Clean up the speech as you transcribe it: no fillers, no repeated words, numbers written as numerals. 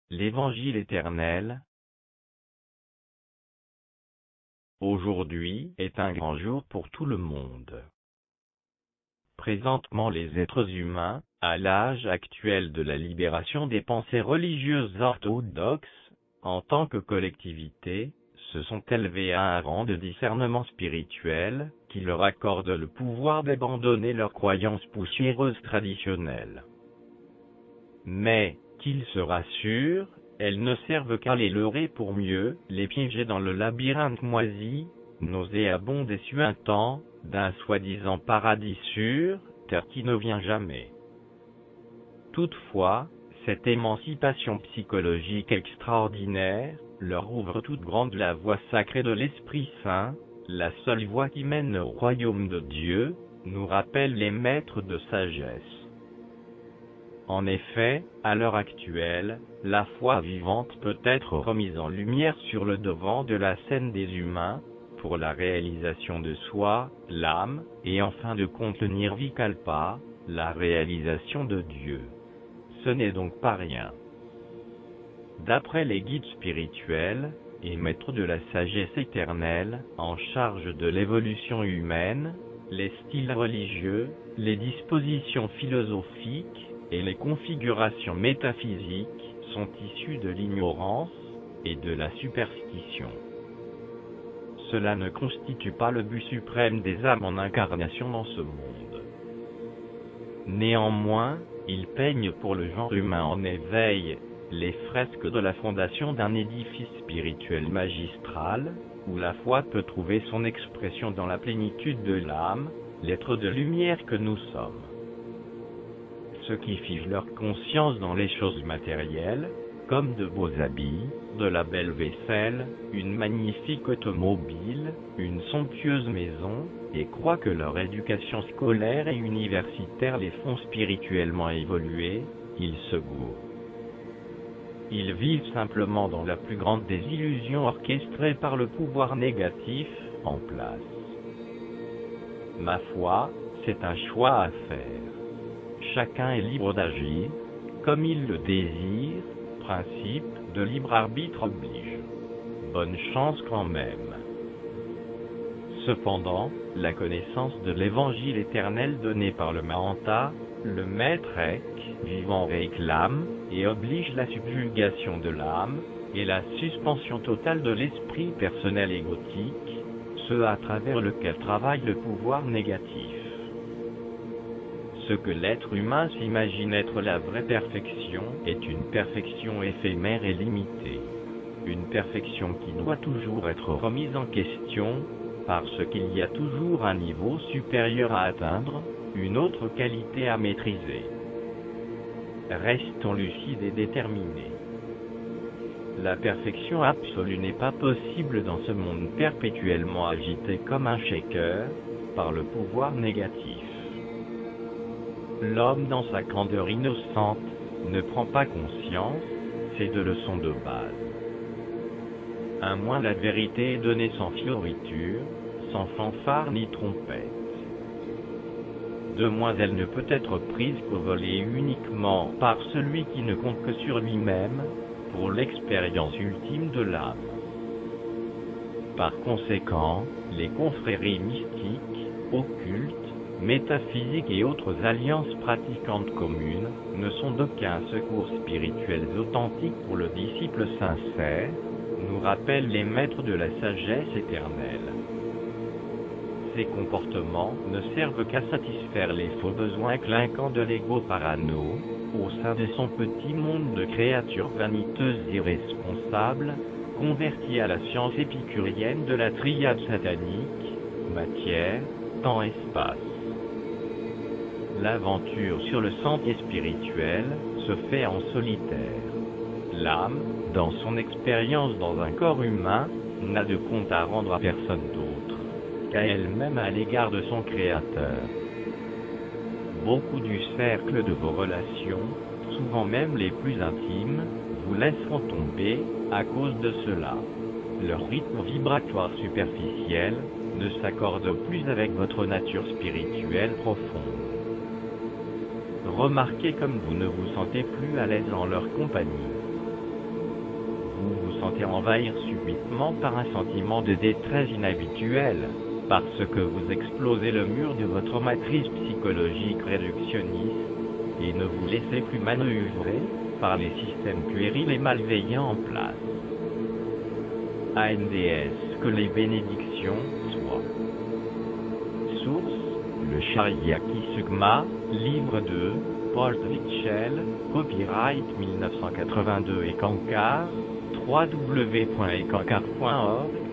L'Évangile éternel. Aujourd'hui est un grand jour pour tout le monde. Présentement, les êtres humains, à l'âge actuel de la libération des pensées religieuses orthodoxes, en tant que collectivité, se sont élevés à un rang de discernement spirituel, qui leur accorde le pouvoir d'abandonner leurs croyances poussiéreuses traditionnelles. Mais, qu'ils se rassurent, elles ne servent qu'à les leurrer pour mieux les piéger dans le labyrinthe moisi, nauséabond et suintant, d'un soi-disant paradis sur terre qui ne vient jamais. Toutefois, cette émancipation psychologique extraordinaire leur ouvre toute grande la voie sacrée de l'Esprit Saint, la seule voie qui mène au royaume de Dieu, nous rappellent les maîtres de sagesse. En effet, à l'heure actuelle, la foi vivante peut être remise en lumière sur le devant de la scène des humains, pour la réalisation de soi, l'âme, et en fin de compte le nirvikalpa, la réalisation de Dieu. Ce n'est donc pas rien. D'après les guides spirituels, et maîtres de la sagesse éternelle, en charge de l'évolution humaine, les styles religieux, les dispositions philosophiques, et les configurations métaphysiques sont issues de l'ignorance et de la superstition. Cela ne constitue pas le but suprême des âmes en incarnation dans ce monde. Néanmoins, ils peignent pour le genre humain en éveil les fresques de la fondation d'un édifice spirituel magistral, où la foi peut trouver son expression dans la plénitude de l'âme, l'être de lumière que nous sommes. Ceux qui figent leur conscience dans les choses matérielles, comme de beaux habits, de la belle vaisselle, une magnifique automobile, une somptueuse maison, et croient que leur éducation scolaire et universitaire les font spirituellement évoluer, ils se gourrent. Ils vivent simplement dans la plus grande des illusions orchestrées par le pouvoir négatif en place. Ma foi, c'est un choix à faire. Chacun est libre d'agir comme il le désire, principe de libre arbitre oblige. Bonne chance quand même. Cependant, la connaissance de l'évangile éternel donné par le Mahanta, le maître Ek, vivant réclame et oblige la subjugation de l'âme et la suspension totale de l'esprit personnel égotique, ce à travers lequel travaille le pouvoir négatif. Ce que l'être humain s'imagine être la vraie perfection est une perfection éphémère et limitée. Une perfection qui doit toujours être remise en question, parce qu'il y a toujours un niveau supérieur à atteindre, une autre qualité à maîtriser. Restons lucides et déterminés. La perfection absolue n'est pas possible dans ce monde perpétuellement agité comme un shaker, par le pouvoir négatif. L'homme dans sa candeur innocente, ne prend pas conscience, c'est deux leçons de base. Un moins la vérité est donnée sans fioriture, sans fanfare ni trompette. De moins elle ne peut être prise qu'au volet uniquement par celui qui ne compte que sur lui-même, pour l'expérience ultime de l'âme. Par conséquent, les confréries mystiques, occultes, métaphysiques et autres alliances pratiquantes communes, ne sont d'aucun secours spirituel authentique pour le disciple sincère, nous rappellent les maîtres de la sagesse éternelle. Ces comportements ne servent qu'à satisfaire les faux besoins clinquants de l'ego parano, au sein de son petit monde de créatures vaniteuses irresponsables, converties à la science épicurienne de la triade satanique, matière, temps, espace. L'aventure sur le sentier spirituel se fait en solitaire. L'âme, dans son expérience dans un corps humain, n'a de compte à rendre à personne d'autre qu'à elle-même à l'égard de son Créateur. Beaucoup du cercle de vos relations, souvent même les plus intimes, vous laisseront tomber à cause de cela. Leur rythme vibratoire superficiel ne s'accorde plus avec votre nature spirituelle profonde. Remarquez comme vous ne vous sentez plus à l'aise en leur compagnie. été envahir subitement par un sentiment de détresse inhabituel, parce que vous explosez le mur de votre matrice psychologique réductionniste, et ne vous laissez plus manœuvrer par les systèmes puérils et malveillants en place. ANDS, que les bénédictions soient. Source, le Shariaki Sugma, livre 2, Paul Twitchell, copyright 1982 et Kankar, www.ekankar.org.